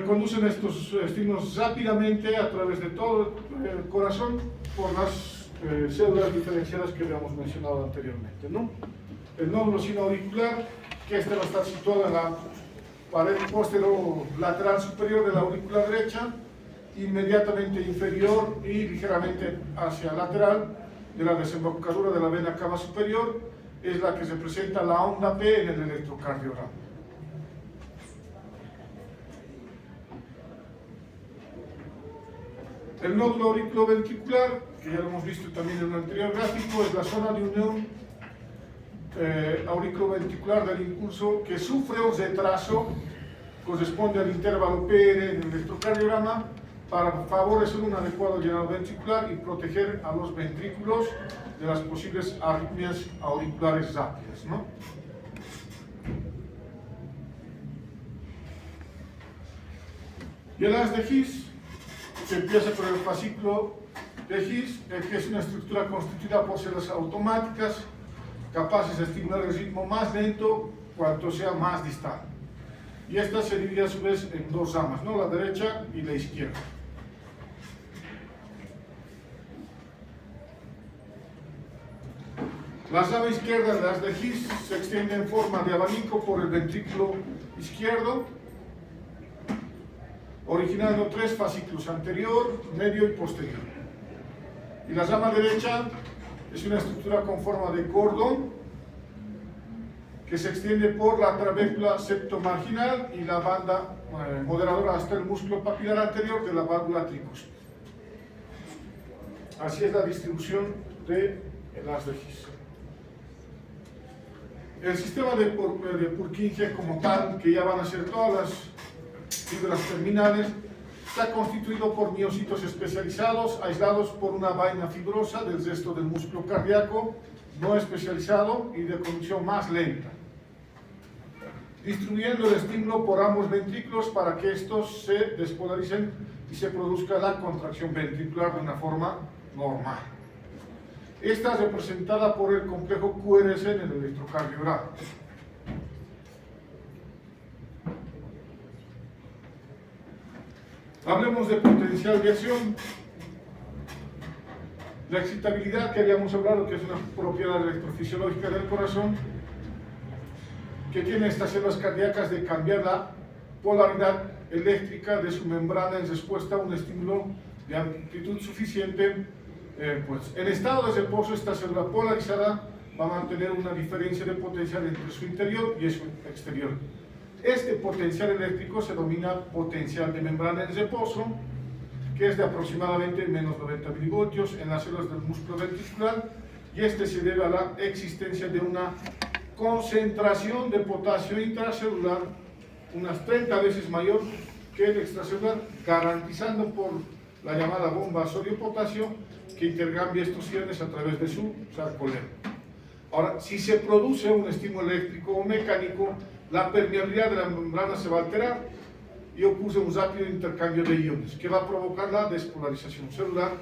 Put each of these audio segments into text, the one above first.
conducen estos estímulos rápidamente a través de todo el corazón por las células diferenciadas que habíamos mencionado anteriormente, ¿no? El nódulo sinoauricular, que este va a estar situado en la pared posterolateral superior de la aurícula derecha, inmediatamente inferior y ligeramente hacia lateral de la desembocadura de la vena cava superior, es la que representa la onda P en el electrocardiograma. El nódulo auriculoventricular, que ya lo hemos visto también en un anterior gráfico, es la zona de unión auriculoventricular del impulso que sufre un retraso, corresponde al intervalo PR en el electrocardiograma, para favorecer un adecuado llenado ventricular y proteger a los ventrículos de las posibles arritmias auriculares rápidas, ¿no? Y el haz de His, que empieza por el fascículo de His, que es una estructura constituida por células automáticas capaces de estimular el ritmo más lento cuanto sea más distal. Y esta se divide a su vez en dos ramas, ¿no? La derecha y la izquierda. La rama izquierda de las de His se extiende en forma de abanico por el ventrículo izquierdo, originando tres fascículos: anterior, medio y posterior. Y la rama derecha es una estructura con forma de cordón que se extiende por la trabécula septomarginal y la banda moderadora hasta el músculo papilar anterior de la válvula tricúspide. Así es la distribución de las de His. El sistema de Purkinje como tal, que ya van a ser todas las fibras terminales, está constituido por miocitos especializados, aislados por una vaina fibrosa del resto del músculo cardíaco, no especializado y de conducción más lenta, distribuyendo el estímulo por ambos ventrículos para que estos se despolaricen y se produzca la contracción ventricular de una forma normal. Esta es representada por el complejo QRS en el electrocardiograma. Hablemos de potencial de acción. La excitabilidad que habíamos hablado, que es una propiedad electrofisiológica del corazón, que tiene estas células cardíacas de cambiar la polaridad eléctrica de su membrana en respuesta a un estímulo de amplitud suficiente. Pues en estado de reposo, esta célula polarizada va a mantener una diferencia de potencial entre su interior y su exterior. Este potencial eléctrico se denomina potencial de membrana en reposo, que es de aproximadamente menos 90 milivoltios en las células del músculo ventricular, y este se debe a la existencia de una concentración de potasio intracelular unas 30 veces mayor que el extracelular, garantizando por la llamada bomba sodio-potasio que intercambia estos iones a través de su sarcolero. Ahora, si se produce un estímulo eléctrico o mecánico, la permeabilidad de la membrana se va a alterar y ocurre un rápido intercambio de iones que va a provocar la despolarización celular.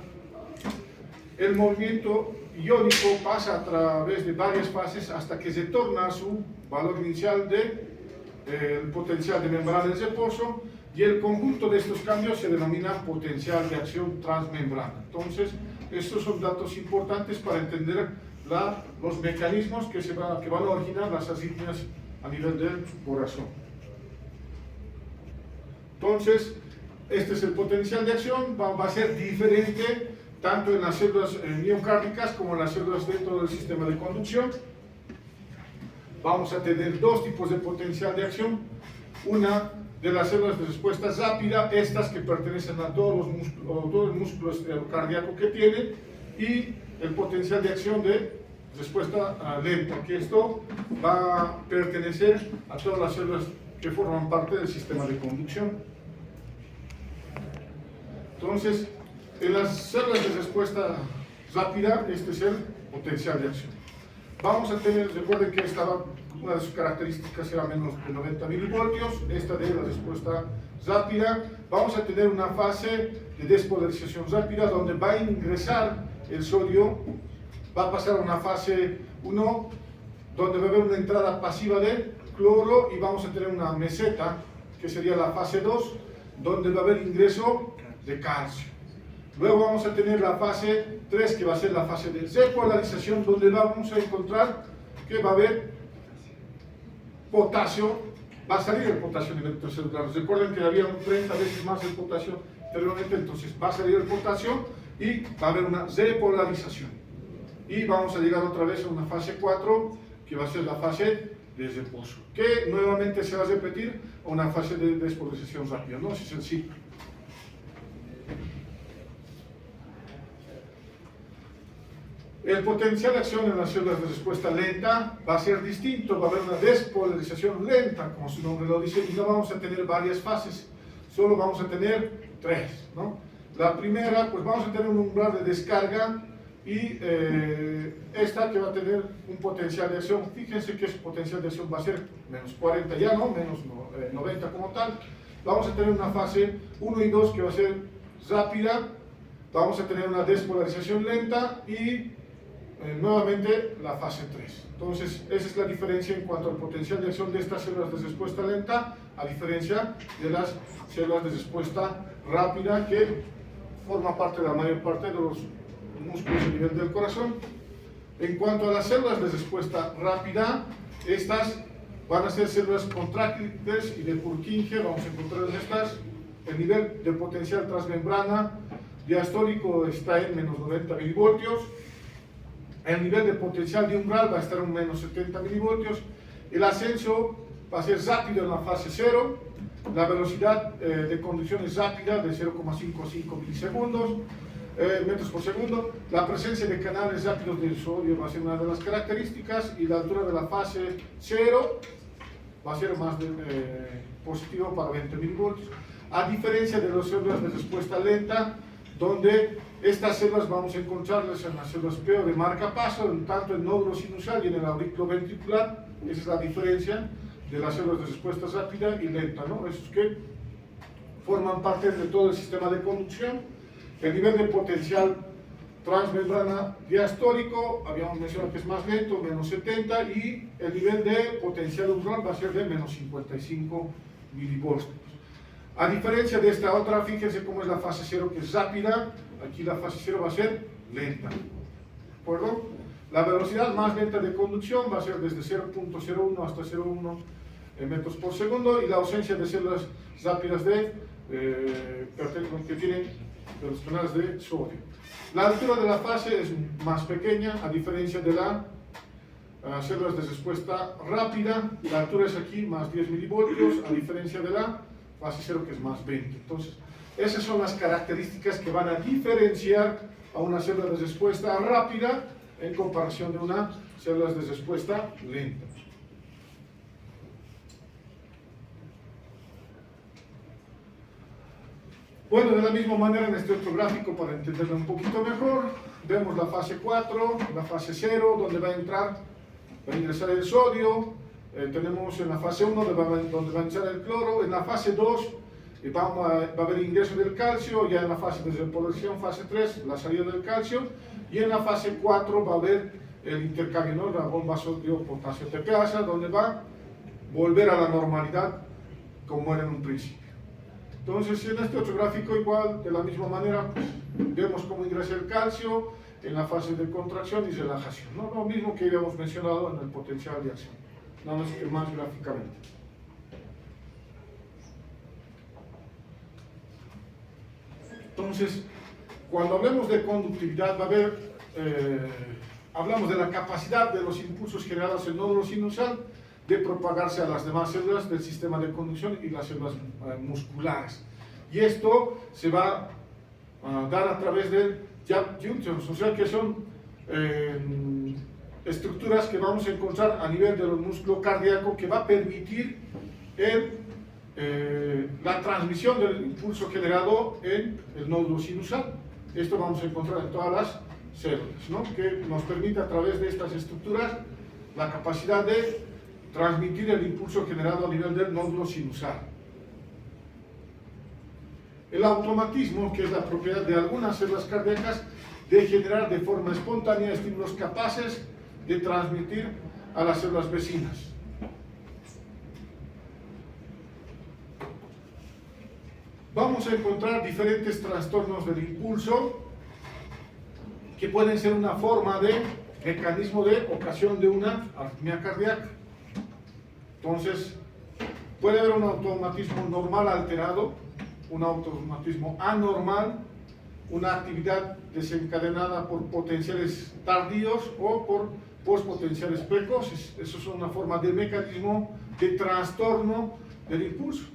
El movimiento iónico pasa a través de varias fases hasta que se torna a su valor inicial de potencial de membrana en reposo, y el conjunto de estos cambios se denomina potencial de acción transmembrana. Entonces, estos son datos importantes para entender los mecanismos que van a originar las arritmias a nivel del corazón. Entonces, este es el potencial de acción, va a ser diferente tanto en las células miocárdicas como en las células dentro del sistema de conducción. Vamos a tener dos tipos de potencial de acción: una de las células de respuesta rápida, estas que pertenecen a todo el músculo cardíaco que tiene, y el potencial de acción de respuesta lenta, que esto va a pertenecer a todas las células que forman parte del sistema de conducción. Entonces, en las células de respuesta rápida, este es el potencial de acción. Vamos a tener, recuerden que una de sus características era menos de 90 milivoltios, esta de la respuesta rápida. Vamos a tener una fase de despolarización rápida donde va a ingresar el sodio, va a pasar a una fase 1 donde va a haber una entrada pasiva de cloro y vamos a tener una meseta que sería la fase 2, donde va a haber ingreso de calcio. Luego vamos a tener la fase 3, que va a ser la fase de repolarización, donde vamos a encontrar que va a haber potasio, va a salir el potasio a nivel intracelular. Recuerden que había 30 veces más el potasio anteriormente, entonces va a salir el potasio y va a haber una repolarización. Y vamos a llegar otra vez a una fase 4, que va a ser la fase de reposo, que nuevamente se va a repetir a una fase de despolarización rápida, ¿no? Es sencillo. El potencial de acción en las células de respuesta lenta va a ser distinto, va a haber una despolarización lenta, como su nombre lo dice, y no vamos a tener varias fases, solo vamos a tener 3, ¿no? La primera, pues vamos a tener un umbral de descarga y esta que va a tener un potencial de acción, fíjense que su potencial de acción va a ser menos 40 ya, ¿no? Menos 90 como tal. Vamos a tener una fase 1 y 2 que va a ser rápida, vamos a tener una despolarización lenta y nuevamente la fase 3. Entonces, esa es la diferencia en cuanto al potencial de acción de estas células de respuesta lenta, a diferencia de las células de respuesta rápida, que forma parte de la mayor parte de los músculos a nivel del corazón. En cuanto a las células de respuesta rápida, estas van a ser células contráctiles y de Purkinje, vamos a encontrar en estas. El nivel de potencial transmembrana diastólico está en menos 90 milivoltios. El nivel de potencial de umbral va a estar en menos 70 milivoltios. El ascenso va a ser rápido en la fase 0. La velocidad de conducción es rápida, de 0,55 milisegundos, metros por segundo. La presencia de canales rápidos de sodio va a ser una de las características, y la altura de la fase 0 va a ser más positivo para 20 milivoltios. A diferencia de las células de respuesta lenta, donde estas células vamos a encontrarlas en las células PEO de marcapaso, tanto en el nódulo sinusal y en el aurículo ventricular. Esa es la diferencia de las células de respuesta rápida y lenta, ¿no? Esos que forman parte de todo el sistema de conducción. El nivel de potencial transmembrana diastólico, habíamos mencionado que es más lento, menos 70, y el nivel de potencial umbral va a ser de menos 55 milivoltios. A diferencia de esta otra, fíjense cómo es la fase 0, que es rápida. Aquí la fase 0 va a ser lenta. ¿De acuerdo? La velocidad más lenta de conducción va a ser desde 0.01 hasta 0.1 metros por segundo, y la ausencia de células rápidas que tienen de los canales de sodio. La altura de la fase es más pequeña, a diferencia de las células de respuesta rápida. La altura es aquí más 10 milivoltios, a diferencia de la fase 0, que es más 20. Entonces, esas son las características que van a diferenciar a una célula de respuesta rápida en comparación de una célula de respuesta lenta. Bueno, de la misma manera, en este otro gráfico, para entenderlo un poquito mejor, vemos la fase 4, la fase 0, donde va a ingresar el sodio. Tenemos en la fase 1 donde va a ingresar el cloro. En la fase 2 va a haber ingreso del calcio. Ya en la fase de repolarización, fase 3, la salida del calcio. Y en la fase 4 va a haber el intercambio, ¿no? La bomba sodio-potasio TPasa, donde va a volver a la normalidad como era en un principio. Entonces, en este otro gráfico, igual, de la misma manera, pues, vemos cómo ingresa el calcio en la fase de contracción y relajación, ¿no? Lo mismo que habíamos mencionado en el potencial de acción, nada más que más gráficamente. Entonces, cuando hablemos de conductividad, va a haber, hablamos de la capacidad de los impulsos generados en el nódulo sinusal de propagarse a las demás células del sistema de conducción y las células musculares. Y esto se va a dar a través de junctions, o sea que son estructuras que vamos a encontrar a nivel del músculo cardíaco, que va a permitir la transmisión del impulso generado en el nódulo sinusal. Esto vamos a encontrar en todas las células, ¿no? Que nos permite a través de estas estructuras la capacidad de transmitir el impulso generado a nivel del nódulo sinusal. El automatismo, que es la propiedad de algunas células cardíacas de generar de forma espontánea estímulos capaces de transmitir a las células vecinas. vamos a encontrar diferentes trastornos del impulso que pueden ser una forma de mecanismo de ocasión de una arritmia cardíaca. Entonces, puede haber un automatismo normal alterado, un automatismo anormal, una actividad desencadenada por potenciales tardíos o por postpotenciales precoces. Eso es una forma de mecanismo de trastorno del impulso.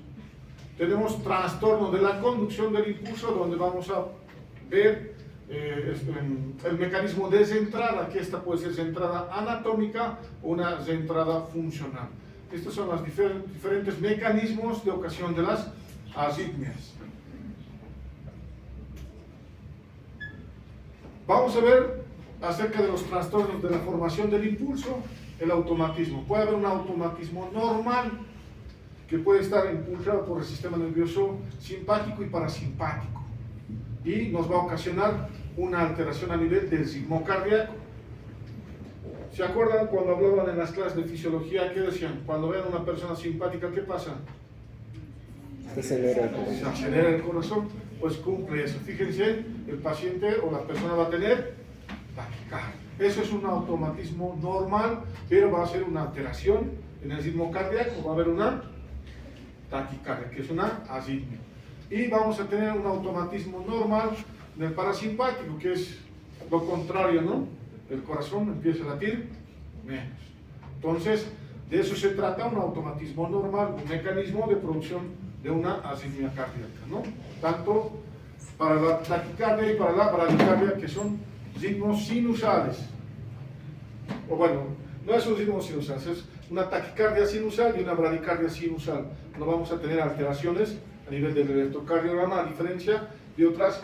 Tenemos trastorno de la conducción del impulso, donde vamos a ver el mecanismo de centrada, que esta puede ser centrada anatómica o una centrada funcional. Estos son los diferentes mecanismos de ocasión de las arritmias. Vamos a ver acerca de los trastornos de la formación del impulso, el automatismo. Puede haber un automatismo normal que puede estar impulsado por el sistema nervioso simpático y parasimpático y nos va a ocasionar una alteración a nivel del ritmo cardíaco. ¿Se acuerdan cuando hablaban en las clases de fisiología? ¿Qué decían? Cuando vean a una persona simpática, ¿qué pasa? Se acelera el corazón. Se acelera el corazón, pues cumple eso. Fíjense, el paciente o la persona va a tener taquicardia. Eso es un automatismo normal, pero va a ser una alteración en el ritmo cardíaco, va a haber una taquicardia, que es una arritmia. Y vamos a tener un automatismo normal del parasimpático, que es lo contrario, ¿no? El corazón empieza a latir menos. Entonces, de eso se trata, un automatismo normal, un mecanismo de producción de una arritmia cardíaca, ¿no? Tanto para la taquicardia y para la bradicardia, que son ritmos sinusales. O bueno, no es un ritmo sinusal, es una taquicardia sinusal y una bradicardia sinusal. No vamos a tener alteraciones a nivel del electrocardiograma, a diferencia de otras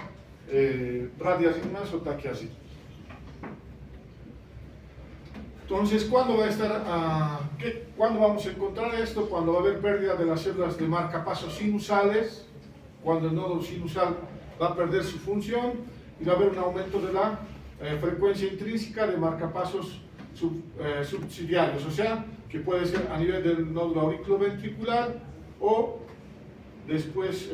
bradiarritmias o taquiarritmias. Entonces, ¿cuándo va a estar, cuándo vamos a encontrar esto? Cuando va a haber pérdida de las células de marcapasos sinusales, cuando el nodo sinusal va a perder su función y va a haber un aumento de la frecuencia intrínseca de marcapasos subsidiarios, o sea, que puede ser a nivel del nódulo auriculoventricular o después,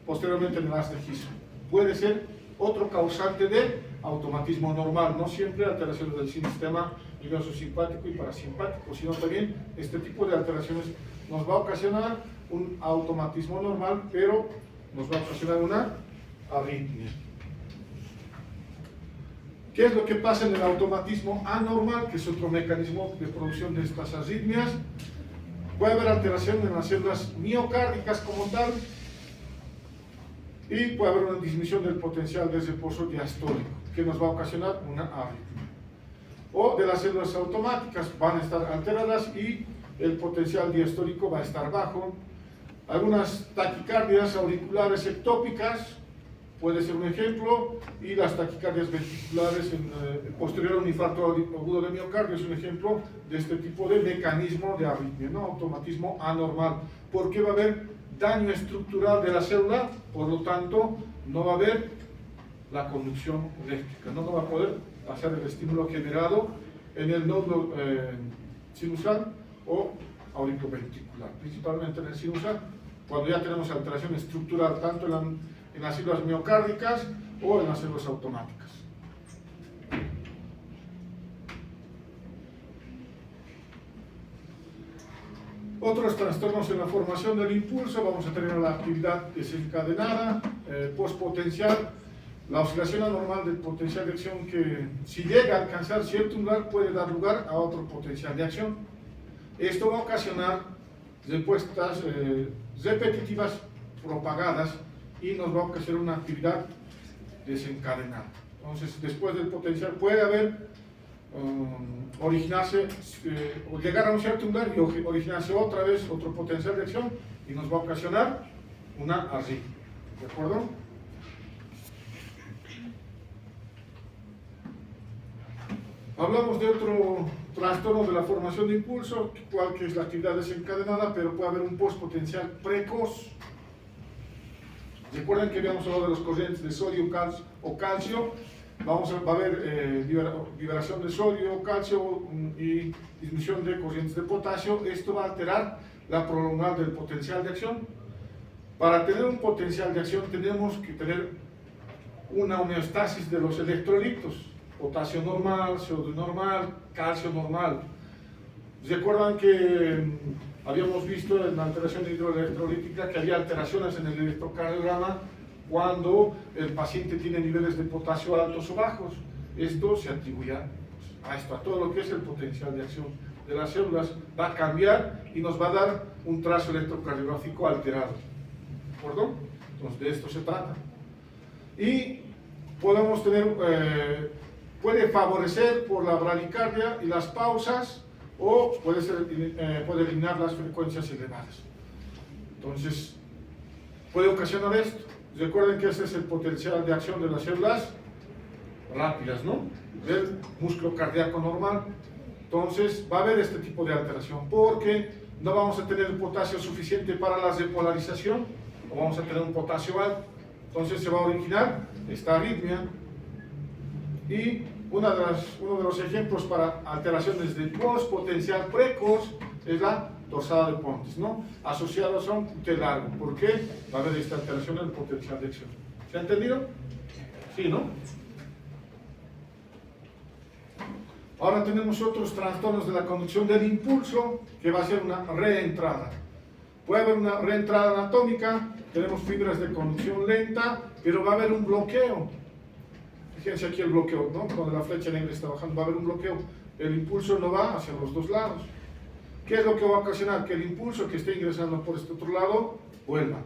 posteriormente en el haz de His. Puede ser otro causante de automatismo normal, no siempre alteraciones del sistema nervioso simpático y parasimpático, sino también este tipo de alteraciones nos va a ocasionar un automatismo normal, pero nos va a ocasionar una arritmia. ¿Qué es lo que pasa en el automatismo anormal, que es otro mecanismo de producción de estas arritmias? Puede haber alteración en las células miocárdicas como tal y puede haber una disminución del potencial de reposo diastólico, que nos va a ocasionar una arritmia. O de las células automáticas van a estar alteradas y el potencial diastólico va a estar bajo. Algunas taquicardias auriculares ectópicas puede ser un ejemplo, y las taquicardias ventriculares posterior a un infarto agudo de miocardio es un ejemplo de este tipo de mecanismo de arritmia, ¿no? Automatismo anormal, porque va a haber daño estructural de la célula, por lo tanto no va a haber la conducción eléctrica, no va a poder pasar el estímulo generado en el nódulo sinusal o auriculoventricular, principalmente en el sinusal, cuando ya tenemos alteración estructural tanto en las células miocárdicas o en las células automáticas. Otros trastornos en la formación del impulso, vamos a tener la actividad desencadenada, postpotencial, la oscilación anormal del potencial de acción que si llega a alcanzar cierto umbral puede dar lugar a otro potencial de acción. Esto va a ocasionar respuestas repetitivas propagadas y nos va a ocasionar una actividad desencadenada. Entonces, después del potencial puede haber originarse o llegar a un cierto umbral y originarse otra vez otro potencial de acción y nos va a ocasionar una arritmia. ¿De acuerdo? Hablamos de otro trastorno de la formación de impulso, igual que es la actividad desencadenada, pero puede haber un postpotencial precoz. Recuerden que habíamos hablado de los corrientes de sodio o calcio. Va a haber liberación de sodio, calcio y disminución de corrientes de potasio. Esto va a alterar la prolongación del potencial de acción. Para tener un potencial de acción tenemos que tener una homeostasis de los electrolitos, potasio normal, CO2 normal, calcio normal. ¿Recuerdan que habíamos visto en la alteración hidroelectrolítica que había alteraciones en el electrocardiograma cuando el paciente tiene niveles de potasio altos o bajos? Esto se atribuye a esto, a todo lo que es el potencial de acción de las células. Va a cambiar y nos va a dar un trazo electrocardiográfico alterado. ¿De acuerdo? Entonces, de esto se trata. Y podemos tener, puede favorecer por la bradicardia y las pausas, o puede eliminar las frecuencias elevadas. Entonces, puede ocasionar esto. Recuerden que este es el potencial de acción de las células rápidas, ¿no? Del músculo cardíaco normal. Entonces, va a haber este tipo de alteración, porque no vamos a tener el potasio suficiente para la repolarización, o vamos a tener un potasio alto. Entonces, se va a originar esta arritmia. Y uno de los ejemplos para alteraciones de postpotencial precoz es la torsada de Pontes, ¿no? Asociados a un QT largo. ¿Por qué? Va a haber esta alteración en el potencial de acción. ¿Se ha entendido? Sí, ¿no? Ahora tenemos otros trastornos de la conducción del impulso, que va a ser una reentrada. Puede haber una reentrada anatómica, tenemos fibras de conducción lenta, pero va a haber un bloqueo. Fíjense aquí el bloqueo, ¿no? Cuando la flecha negra está bajando, va a haber un bloqueo. El impulso no va hacia los dos lados. ¿Qué es lo que va a ocasionar? Que el impulso que esté ingresando por este otro lado vuelva.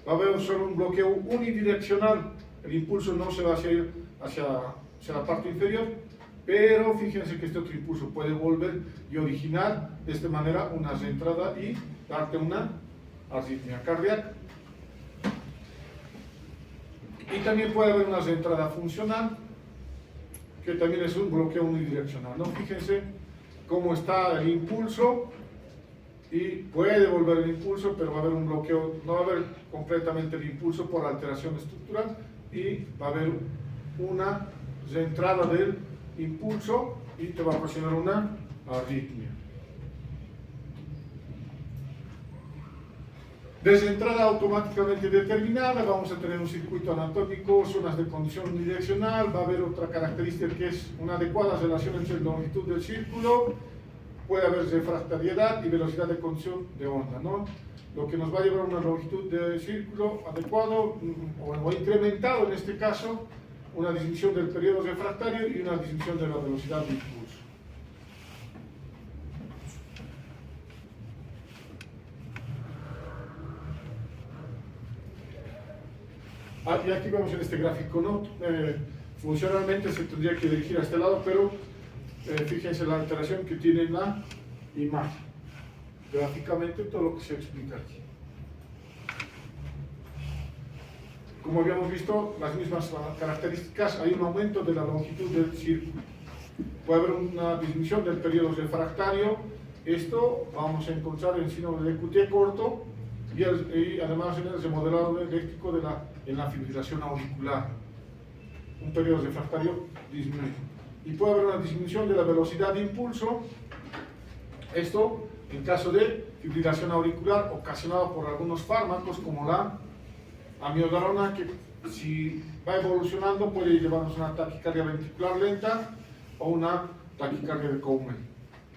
Va a haber solo un bloqueo unidireccional. El impulso no se va a ir hacia la parte inferior, pero fíjense que este otro impulso puede volver y originar de esta manera una reentrada y darte una arritmia cardíaca. Y también puede haber una reentrada funcional, que también es un bloqueo unidireccional, ¿no? Fíjense cómo está el impulso y puede volver el impulso, pero va a haber un bloqueo, no va a haber completamente el impulso por alteración estructural y va a haber una reentrada del impulso y te va a ocasionar una arritmia. Desentrada automáticamente determinada, vamos a tener un circuito anatómico, zonas de conducción unidireccional, va a haber otra característica que es una adecuada relación entre la longitud del círculo, puede haber refractariedad y velocidad de conducción de onda, ¿no? Lo que nos va a llevar a una longitud de círculo adecuado o incrementado en este caso, una disminución del periodo refractario y una disminución de la velocidad de impulso. Y aquí vemos en este gráfico, ¿no? Funcionalmente se tendría que dirigir a este lado, pero fíjense la alteración que tiene la imagen. Gráficamente todo lo que se explica aquí. Como habíamos visto, las mismas características, hay un aumento de la longitud del círculo. Puede haber una disminución del periodo refractario. Esto vamos a encontrar en síndrome de QT corto y además en el remodelado eléctrico en la fibrilación auricular. Un periodo refractario disminuido. Y puede haber una disminución de la velocidad de impulso. Esto en caso de fibrilación auricular ocasionada por algunos fármacos como la amiodarona, que si va evolucionando puede llevarnos a una taquicardia ventricular lenta o una taquicardia de Cowman,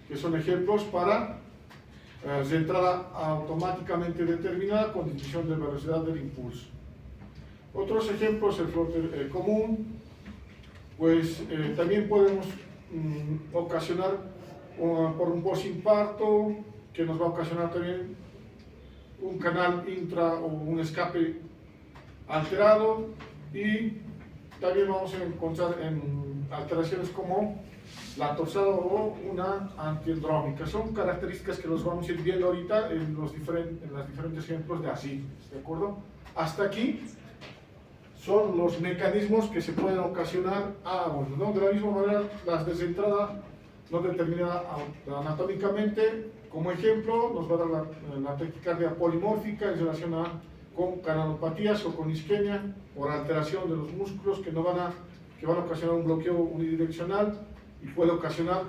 que son ejemplos para reentrada automáticamente determinada con disminución de velocidad del impulso. Otros ejemplos, el flotter común, pues también podemos ocasionar por un postinfarto, que nos va a ocasionar también un canal intra o un escape alterado, y también vamos a encontrar en alteraciones como la torsada o una antiendrómica. Son características que los vamos a ir viendo ahorita en los diferentes ejemplos de así, ¿de acuerdo? Hasta aquí son los mecanismos que se pueden ocasionar ¿no? De la misma manera, las desentrada no determinada anatómicamente, como ejemplo, nos va a dar la taquicardia polimórfica en relación con canalopatías o con isquemia por alteración de los músculos que van a ocasionar un bloqueo unidireccional y puede ocasionar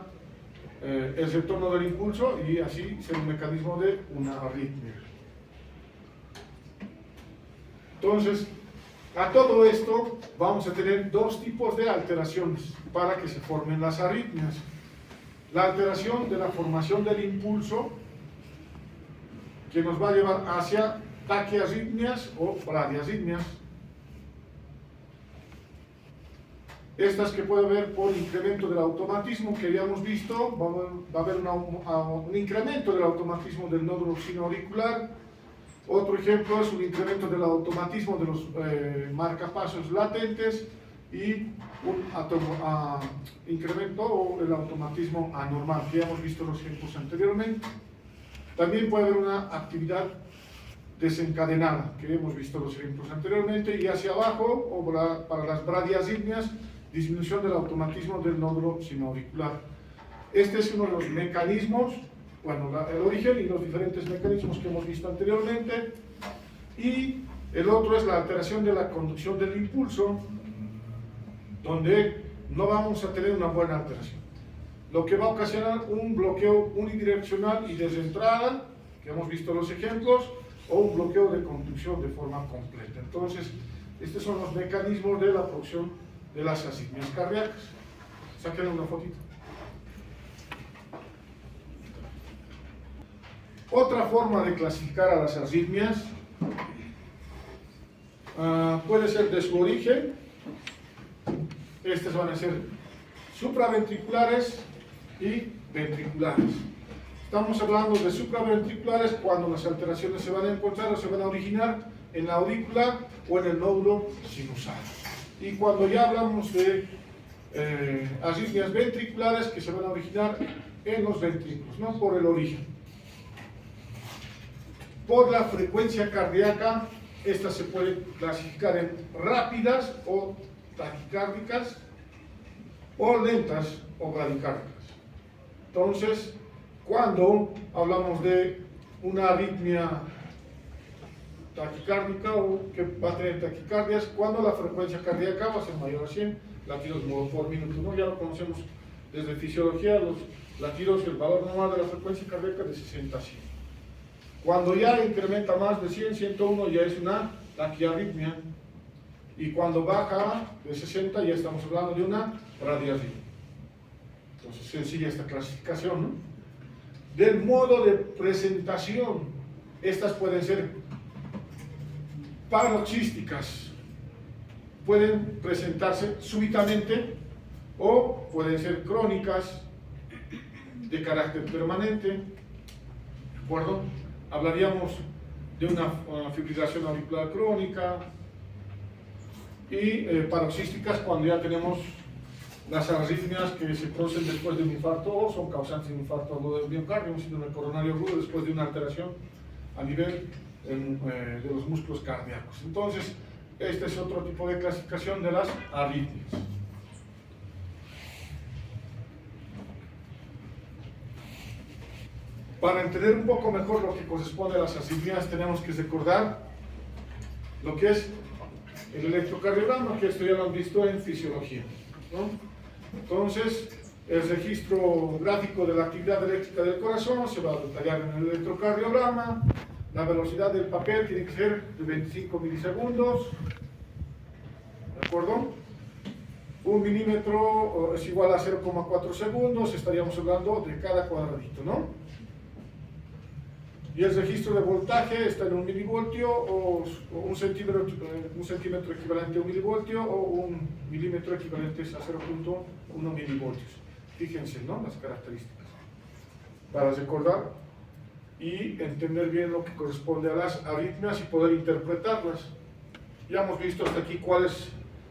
el retorno del impulso y así ser un mecanismo de una arritmia. Entonces, a todo esto vamos a tener dos tipos de alteraciones para que se formen las arritmias. La alteración de la formación del impulso, que nos va a llevar hacia taquiarritmias o bradiarritmias. Estas que puede haber por incremento del automatismo que habíamos visto, va a haber un incremento del automatismo del nódulo sinoauricular. Otro ejemplo es un incremento del automatismo de los marcapasos latentes y un incremento o el automatismo anormal, que ya hemos visto los ejemplos anteriormente. También puede haber una actividad desencadenada, que hemos visto los ejemplos anteriormente, y hacia abajo, o para las bradiarritmias, disminución del automatismo del nódulo sinoauricular. Este es uno de los mecanismos, bueno, el origen y los diferentes mecanismos que hemos visto anteriormente. Y el otro es la alteración de la conducción del impulso, donde no vamos a tener una buena alteración, lo que va a ocasionar un bloqueo unidireccional y desentrada, que hemos visto los ejemplos, o un bloqueo de conducción de forma completa. Entonces, estos son los mecanismos de la producción de las arritmias cardíacas. Saquen una fotito. Otra forma de clasificar a las arritmias puede ser de su origen. Estas van a ser supraventriculares y ventriculares. Estamos hablando de supraventriculares cuando las alteraciones se van a encontrar o se van a originar en la aurícula o en el nódulo sinusal. Y cuando ya hablamos de arritmias ventriculares, que se van a originar en los ventrículos, no por el origen. Por la frecuencia cardíaca, estas se pueden clasificar en rápidas o taquicárdicas, o lentas o bradicárdicas. Entonces, cuando hablamos de una arritmia taquicárdica o que va a tener taquicardias, cuando la frecuencia cardíaca va a ser mayor a 100 latidos por minuto, ¿no? Ya lo conocemos desde fisiología, los latidos, el valor normal de la frecuencia cardíaca de 60 a 100. Cuando ya incrementa más de 100, 101 ya es una taquiarritmia, y cuando baja de 60 ya estamos hablando de una bradiarritmia. Entonces, sencilla esta clasificación, ¿no? Del modo de presentación, estas pueden ser paroxísticas, pueden presentarse súbitamente o pueden ser crónicas de carácter permanente. ¿De acuerdo? Hablaríamos de una fibrilación auricular crónica y paroxísticas cuando ya tenemos las arritmias que se producen después de un infarto o son causantes de un infarto agudo del miocardio, un síndrome coronario agudo después de una alteración a nivel de los músculos cardíacos. Entonces, este es otro tipo de clasificación de las arritmias. Para entender un poco mejor lo que corresponde a las arritmias, tenemos que recordar lo que es el electrocardiograma, que esto ya lo han visto en fisiología, ¿no? Entonces, el registro gráfico de la actividad eléctrica del corazón se va a detallar en el electrocardiograma. La velocidad del papel tiene que ser de 25 milisegundos, ¿de acuerdo? 1 milímetro es igual a 0,4 segundos, estaríamos hablando de cada cuadradito, ¿no? Y el registro de voltaje está en 1 milivoltio o un centímetro equivalente a 1 milivoltio o 1 milímetro equivalente a 0,1 milivoltios. Fíjense, ¿no? Las características. Para recordar y entender bien lo que corresponde a las arritmias y poder interpretarlas. Ya hemos visto hasta aquí cuáles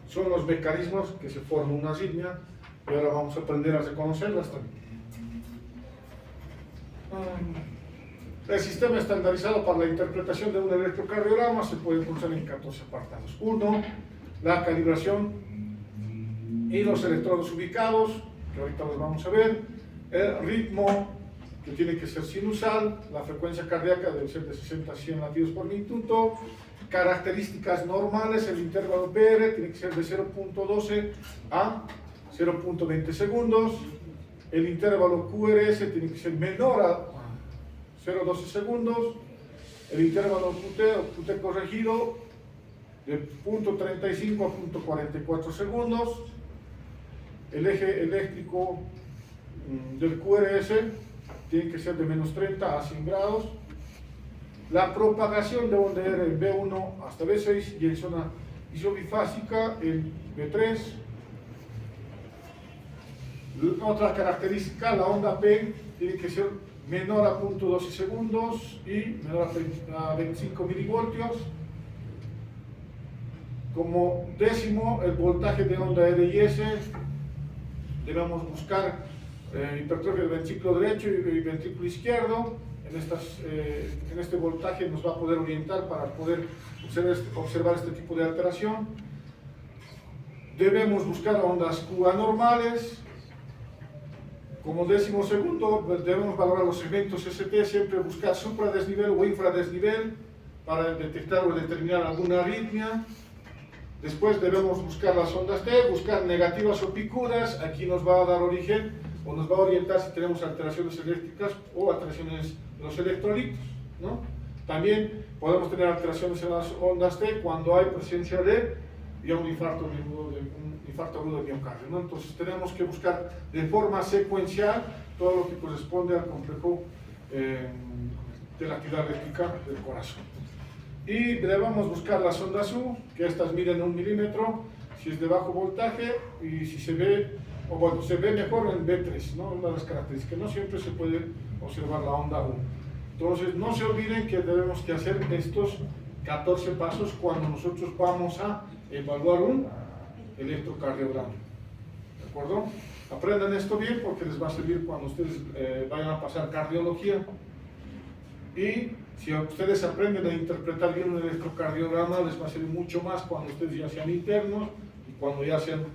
son los mecanismos que se forma una arritmia y ahora vamos a aprender a reconocerlas también. El sistema estandarizado para la interpretación de un electrocardiograma se puede encontrar en 14 apartados. 1. La calibración y los electrodos ubicados, que ahorita los vamos a ver. El ritmo, que tiene que ser sinusal. La frecuencia cardíaca debe ser de 60 a 100 latidos por minuto. Características normales, el intervalo PR tiene que ser de 0.12 a 0.20 segundos. El intervalo QRS tiene que ser menor a 0,12 segundos. El intervalo QT o QT corregido de punto 35 a punto 44 segundos. El eje eléctrico del QRS tiene que ser de menos 30 a 100 grados. La propagación de onda R en B1 hasta B6 y en zona isobifásica en B3. Otra característica, la onda P tiene que ser menor a punto 12 segundos y menor a 25 milivoltios. Como décimo, el voltaje de onda R y S, debemos buscar hipertrofia del ventrículo derecho y ventrículo izquierdo. En este voltaje nos va a poder orientar para poder observar este tipo de alteración. Debemos buscar ondas Q anormales. Como décimo segundo, debemos valorar los segmentos ST, siempre buscar supradesnivel o infradesnivel para detectar o determinar alguna arritmia. Después debemos buscar las ondas T, buscar negativas o picudas. Aquí nos va a dar origen o nos va a orientar si tenemos alteraciones eléctricas o alteraciones de los electrolitos, ¿no? También podemos tener alteraciones en las ondas T cuando hay presencia de un infarto agudo de miocardio, ¿no? Entonces tenemos que buscar de forma secuencial todo lo que corresponde al complejo de la actividad eléctrica del corazón. Y debemos buscar las ondas U, que estas miden 1 milímetro, si es de bajo voltaje y si se ve, o bueno, se ve mejor en B3, ¿no? Una de las características, no siempre se puede observar la onda U. Entonces no se olviden que debemos que hacer estos 14 pasos cuando nosotros vamos a evaluar un electrocardiograma, ¿de acuerdo? Aprendan esto bien porque les va a servir cuando ustedes vayan a pasar cardiología. Y si ustedes aprenden a interpretar bien un electrocardiograma, les va a servir mucho más cuando ustedes ya sean internos y cuando ya sean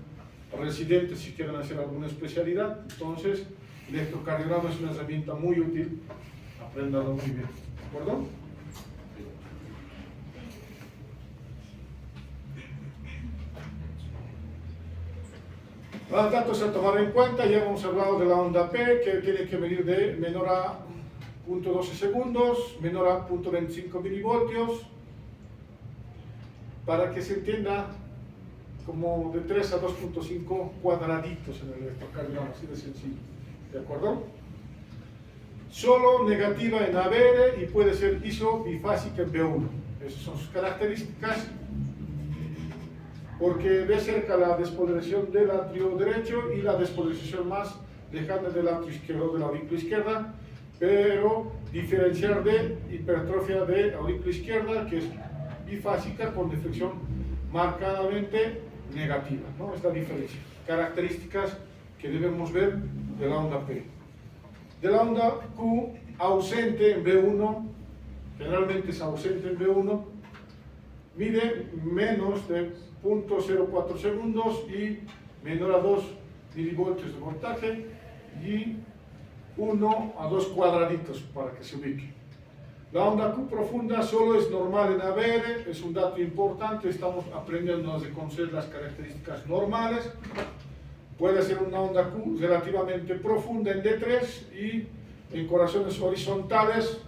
residentes si quieren hacer alguna especialidad. Entonces, el electrocardiograma es una herramienta muy útil, apréndanlo muy bien, ¿de acuerdo? Los datos a tomar en cuenta, ya hemos hablado de la onda P, que tiene que medir de menor a 0.12 segundos, menor a 0.25 milivoltios, para que se entienda como de 3 a 2.5 cuadraditos en el electrocardiograma, así de sencillo, ¿de acuerdo? Solo negativa en ABR y puede ser isobifásica en B1, esas son sus características, porque ve cerca la despolarización del atrio derecho y la despolarización más lejana del atrio izquierdo, de la aurícula izquierda, pero diferenciar de hipertrofia de aurícula izquierda, que es bifásica con deflexión marcadamente negativa, ¿no? Esta diferencia. Características que debemos ver de la onda P. De la onda Q, ausente en B1, generalmente es ausente en B1, mide menos de 0.04 segundos y menor a 2 milivoltios de voltaje y 1 a 2 cuadraditos para que se ubique. La onda Q profunda solo es normal en ABR, es un dato importante, estamos aprendiendo a reconocer las características normales. Puede ser una onda Q relativamente profunda en D3 y en corazones horizontales,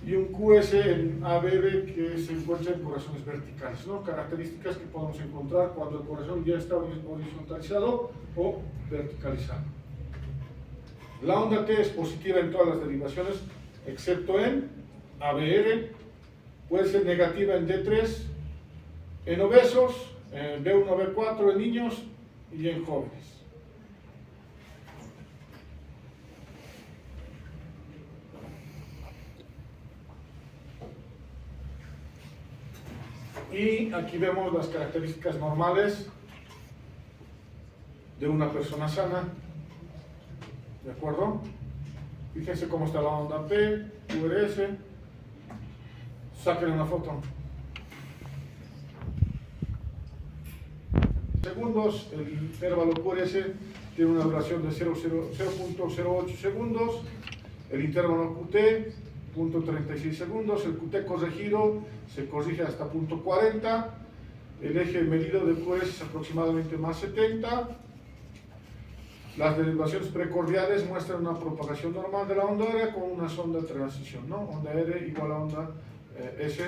y un QS en ABR que se encuentra en corazones verticales, ¿no? Características que podemos encontrar cuando el corazón ya está horizontalizado o verticalizado. La onda T es positiva en todas las derivaciones, excepto en ABR, puede ser negativa en D3, en obesos, en B1, B4, en niños y en jóvenes. Y aquí vemos las características normales de una persona sana, ¿de acuerdo? Fíjense cómo está la onda P, QRS, saquen una foto. Segundos, el intervalo QRS tiene una duración de 0.08 segundos, el intervalo QT 0.36 segundos, el QT corregido se corrige hasta 0.40, el eje medido del QRS es aproximadamente más 70, las derivaciones precordiales muestran una propagación normal de la onda R con una sonda de transición, ¿no? Onda R igual a onda S,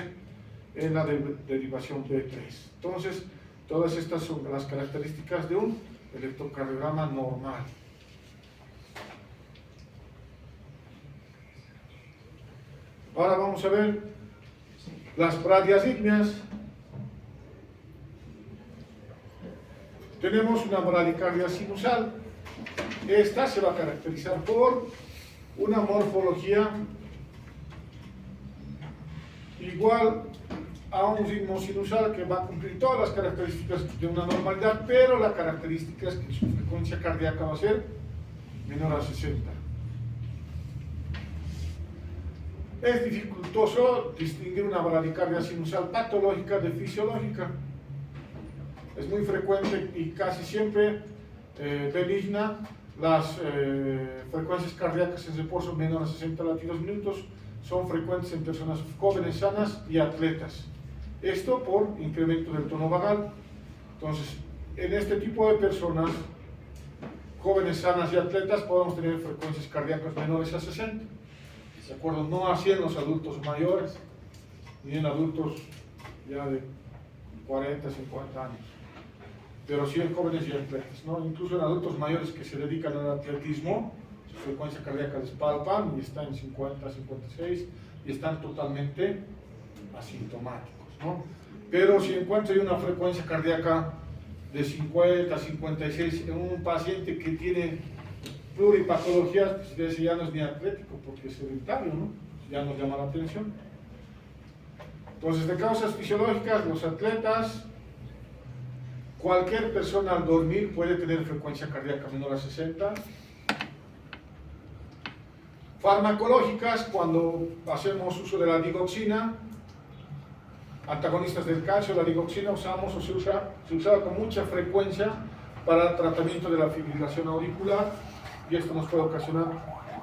en la derivación B3. Entonces, todas estas son las características de un electrocardiograma normal. Ahora vamos a ver las bradiarritmias. Tenemos una bradicardia sinusal. Esta se va a caracterizar por una morfología igual a un ritmo sinusal que va a cumplir todas las características de una normalidad, pero la característica es que su frecuencia cardíaca va a ser menor a 60. Es dificultoso distinguir una bradicardia sinusal patológica de fisiológica. Es muy frecuente y casi siempre benigna. Las frecuencias cardíacas en reposo menor a 60 latidos minutos son frecuentes en personas jóvenes, sanas y atletas. Esto por incremento del tono vagal. Entonces, en este tipo de personas, jóvenes, sanas y atletas, podemos tener frecuencias cardíacas menores a 60. ¿De acuerdo? No así en los adultos mayores, ni en adultos ya de 40, 50 años. Pero sí en jóvenes y atletas, ¿no? Incluso en adultos mayores que se dedican al atletismo, su frecuencia cardíaca les palpan y está en 50, 56 y están totalmente asintomáticos, ¿no? Pero si encuentro yo una frecuencia cardíaca de 50, 56 en un paciente que tiene pluripatologías, pues ese ya no es ni atlético porque es sedentario, ¿no? Ya nos llama la atención. Entonces, de causas fisiológicas, los atletas, cualquier persona al dormir puede tener frecuencia cardíaca menor a 60. Farmacológicas, cuando hacemos uso de la digoxina, antagonistas del calcio, la digoxina usamos o se usaba con mucha frecuencia para el tratamiento de la fibrilación auricular, y esto nos puede ocasionar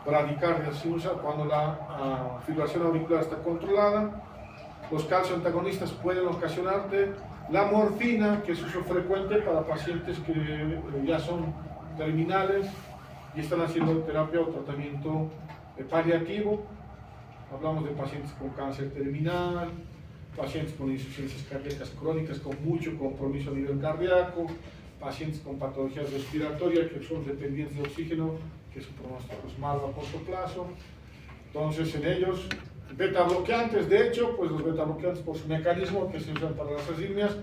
bradicardia sinusal cuando la fibrilación auricular está controlada. Los calcio antagonistas pueden ocasionarte la morfina, que es uso frecuente para pacientes que ya son terminales y están haciendo terapia o tratamiento paliativo. Hablamos de pacientes con cáncer terminal, pacientes con insuficiencias cardíacas crónicas con mucho compromiso a nivel cardíaco, pacientes con patologías respiratorias que son dependientes de oxígeno, que su pronóstico es malo a corto plazo. Entonces, en ellos, beta bloqueantes, de hecho, pues los beta bloqueantes por su mecanismo que se usan para las arritmias,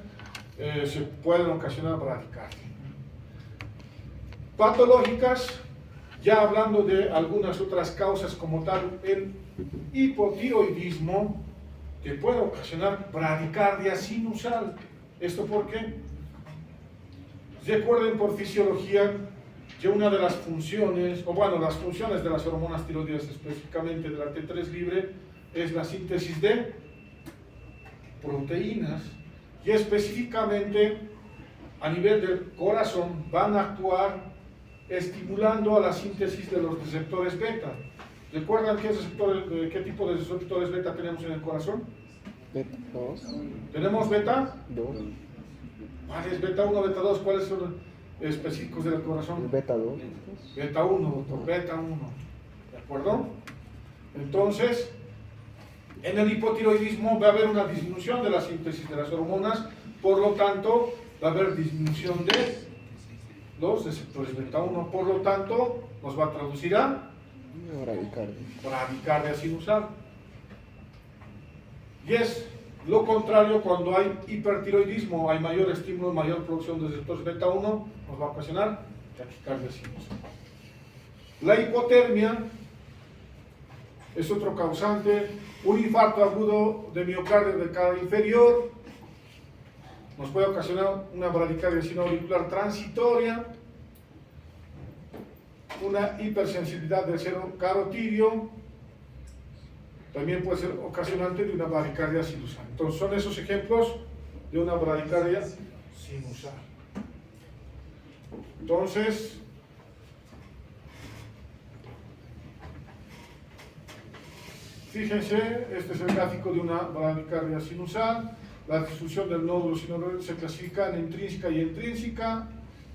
se pueden ocasionar bradicardia. Patológicas, ya hablando de algunas otras causas como tal, el hipotiroidismo, que puede ocasionar bradicardia sinusal. ¿Esto por qué? Recuerden por fisiología que una de las funciones, o bueno, las funciones de las hormonas tiroideas, específicamente de la T3 libre, es la síntesis de proteínas, y específicamente a nivel del corazón van a actuar estimulando a la síntesis de los receptores beta. ¿Recuerdan qué tipo de receptores beta tenemos en el corazón? Beta 2. ¿Tenemos beta? 2. Vale, es beta 1, beta 2, ¿cuáles son específicos del corazón? Beta 2. Beta 1, doctor, beta 1. ¿De acuerdo? Entonces, en el hipotiroidismo va a haber una disminución de la síntesis de las hormonas, por lo tanto, va a haber disminución de los receptores beta 1, por lo tanto, nos va a traducir a bradicardia sinusal. Y es lo contrario cuando hay hipertiroidismo, hay mayor estímulo, mayor producción de receptores beta 1, nos va a ocasionar taquicardia sinusal. La hipotermia es otro causante, un infarto agudo de miocardio de cara inferior, nos puede ocasionar una bradicardia sinoauricular transitoria, una hipersensibilidad del seno carotidio, también puede ser ocasionante de una bradicardia sinusal. Entonces son esos ejemplos de una bradicardia sinusal. Entonces, fíjense, este es el gráfico de una bradicardia sinusal. La distribución del nódulo sinovial se clasifica en intrínseca y extrínseca.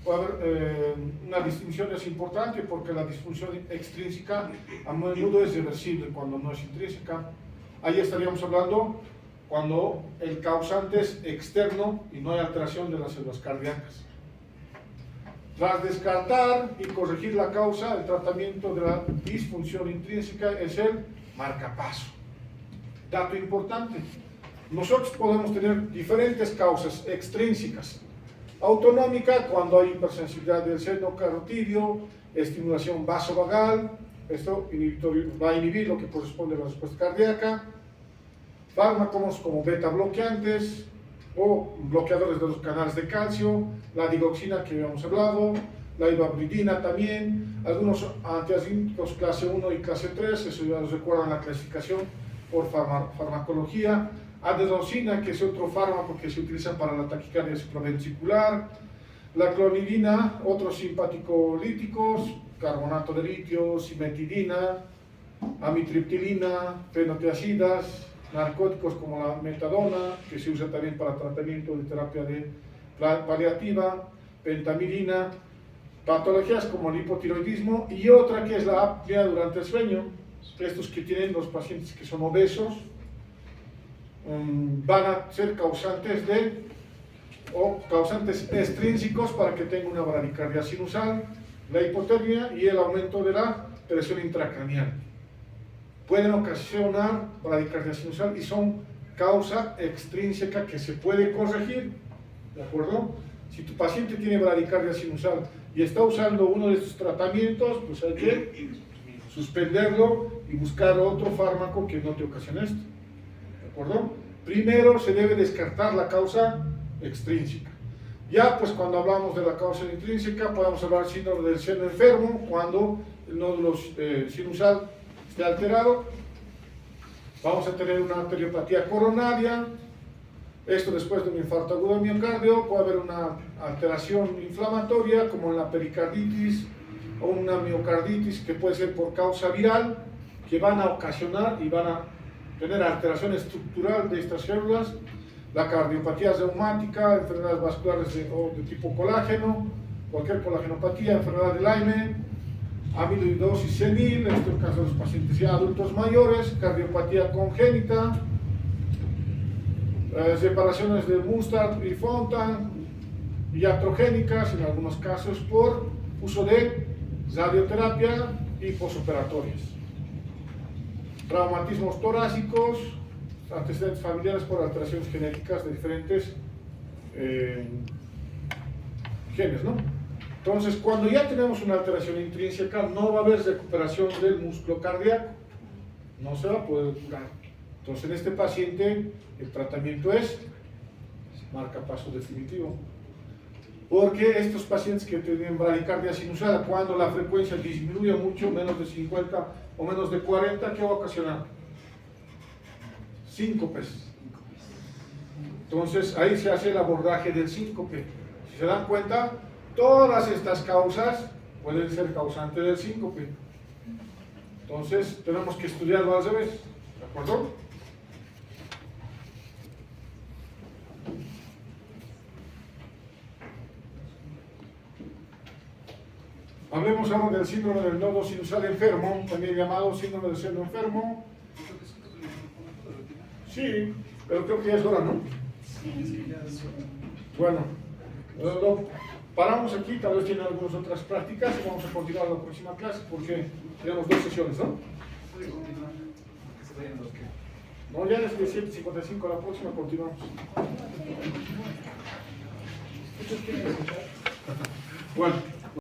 Puede haber una distinción, es importante porque la disfunción extrínseca a menudo es reversible cuando no es intrínseca. Ahí estaríamos hablando cuando el causante es externo y no hay alteración de las células cardíacas. Tras descartar y corregir la causa, el tratamiento de la disfunción intrínseca es el marcapaso. Dato importante, nosotros podemos tener diferentes causas extrínsecas. Autonómica, cuando hay hipersensibilidad del seno carotidio, estimulación vasovagal, esto va a inhibir lo que corresponde a la respuesta cardíaca. Fármacos como beta bloqueantes o bloqueadores de los canales de calcio, la digoxina que habíamos hablado, la ibabridina también, algunos antiarrítmicos clase 1 y clase 3, eso ya nos recuerdan la clasificación por farmacología, adenosina, que es otro fármaco que se utiliza para la taquicardia supraventricular, la clonidina, otros simpaticolíticos, carbonato de litio, cimetidina, amitriptilina, fenotiacidas, narcóticos como la metadona, que se usa también para tratamiento de terapia paliativa, pentamidina, patologías como el hipotiroidismo y otra que es la apnea durante el sueño. Estos que tienen los pacientes que son obesos van a ser causantes extrínsecos para que tenga una bradicardia sinusal, la hipotermia y el aumento de la presión intracraneal. Pueden ocasionar bradicardia sinusal y son causa extrínseca que se puede corregir, ¿de acuerdo? Si tu paciente tiene bradicardia sinusal y está usando uno de estos tratamientos, pues hay que suspenderlo y buscar otro fármaco que no te ocasione esto, ¿de acuerdo? Primero se debe descartar la causa extrínseca. Ya pues cuando hablamos de la causa intrínseca podemos hablar síndrome del seno enfermo, cuando el nódulo sinusal esté alterado. Vamos a tener una arteriopatía coronaria, esto después de un infarto agudo de miocardio. Puede haber una alteración inflamatoria como en la pericarditis o una miocarditis que puede ser por causa viral, que van a ocasionar y van a tener alteración estructural de estas células. La cardiopatía reumática, enfermedades vasculares de tipo colágeno, cualquier colagenopatía, enfermedad de Lyme, amiloidosis senil, en este caso los pacientes ya adultos mayores, cardiopatía congénita, separaciones de Mustard y Fontan, iatrogénicas en algunos casos por uso de radioterapia y posoperatorias. Traumatismos torácicos, antecedentes familiares por alteraciones genéticas de diferentes genes, ¿no? Entonces, cuando ya tenemos una alteración intrínseca, no va a haber recuperación del músculo cardíaco, no se va a poder curar. Entonces, en este paciente, el tratamiento es marcapaso definitivo. Porque estos pacientes que tienen bradicardia sinusal, cuando la frecuencia disminuye mucho, menos de 50 o menos de 40, ¿qué va a ocasionar? Síncopes. Entonces, ahí se hace el abordaje del síncope. Si se dan cuenta, todas estas causas pueden ser causantes del síncope. Entonces, tenemos que estudiarlo al revés, ¿de acuerdo? Hablemos ahora del síndrome del nodo sinusal enfermo, también llamado síndrome del seno enfermo. Sí, pero creo que ya es hora, ¿no? Bueno, paramos aquí, tal vez tienen algunas otras prácticas y vamos a continuar la próxima clase porque tenemos 2 sesiones, ¿no? No, ya desde 7:55 la próxima continuamos. Bueno.